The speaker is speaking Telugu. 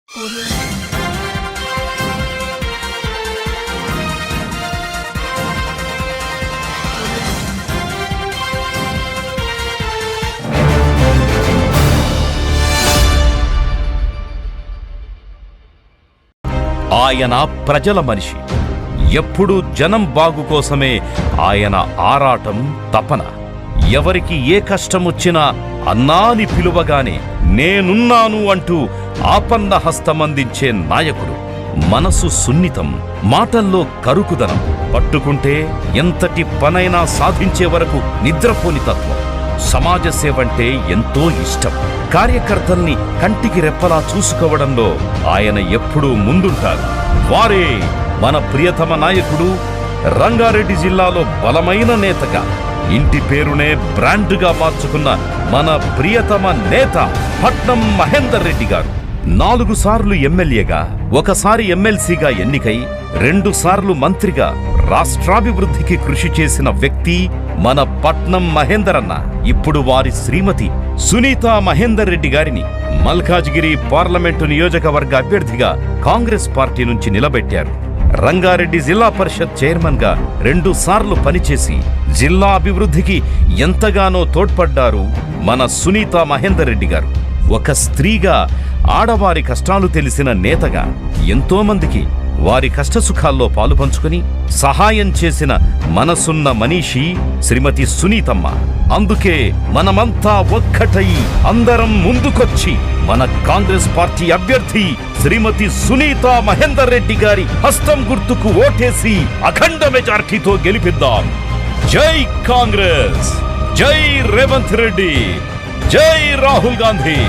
ఆయన ప్రజల మనిషి. ఎప్పుడూ జనం బాగు కోసమే ఆయన ఆరాటం, తపన. ఎవరికి ఏ కష్టమొచ్చినా అన్నా అని పిలువగానే నేనున్నాను అంటూ ఆపన్న హస్తమందించే నాయకుడు. మనసు సున్నితం, మాటల్లో కరుకుదనం. పట్టుకుంటే ఎంతటి పనైనా సాధించే వరకు నిద్రపోని తత్వం. సమాజ సేవంటే ఎంతో ఇష్టం. కార్యకర్తల్ని కంటికి రెప్పలా చూసుకోవడంలో ఆయన ఎప్పుడూ ముందుంటారు. వారే మన ప్రియతమ నాయకుడు, రంగారెడ్డి జిల్లాలో బలమైన నేతగా, ఇంటి పేరునే బ్రాండ్గా మార్చుకున్న మన ప్రియతమ నేత పట్నం మహేందర్ రెడ్డి గారు. 4 సార్లు ఎమ్మెల్యేగా, 1 సారి ఎమ్మెల్సీగా ఎన్నికై 2 సార్లు మంత్రిగా రాష్ట్రాభివృద్ధికి కృషి చేసిన వ్యక్తి మన పట్నం మహేందర్ అన్న. ఇప్పుడు వారి శ్రీమతి సునీతా మహేందర్ రెడ్డి గారిని మల్కాజ్గిరి పార్లమెంటు నియోజకవర్గ అభ్యర్థిగా కాంగ్రెస్ పార్టీ నుంచి నిలబెట్టారు. రంగారెడ్డి జిల్లా పరిషత్ చైర్మన్ గా 2 సార్లు పనిచేసి జిల్లా అభివృద్ధికి ఎంతగానో తోడ్పడ్డారు మన సునీతా మహేందర్ రెడ్డి గారు. ఒక స్త్రీగా, ఆడవారి కష్టాలు తెలిసిన నేతగా ఎంతో మందికి వారి కష్టసుఖాల్లో పాలుపంచుకుని సహాయం చేసిన మనసున్న మనీషి శ్రీమతి సునీతమ్మ. అందుకే మనమంతా ఒక్కటై అందరం ముందుకొచ్చి మన కాంగ్రెస్ పార్టీ అభ్యర్థి శ్రీమతి సునీతా మహేందర్ రెడ్డి గారి హస్తం గుర్తుకు ఓటేసి అఖండ మెజార్టీతో గెలిపిద్దాం. జై కాంగ్రెస్, జై రేవంత్ రెడ్డి, జై రాహుల్ గాంధీ.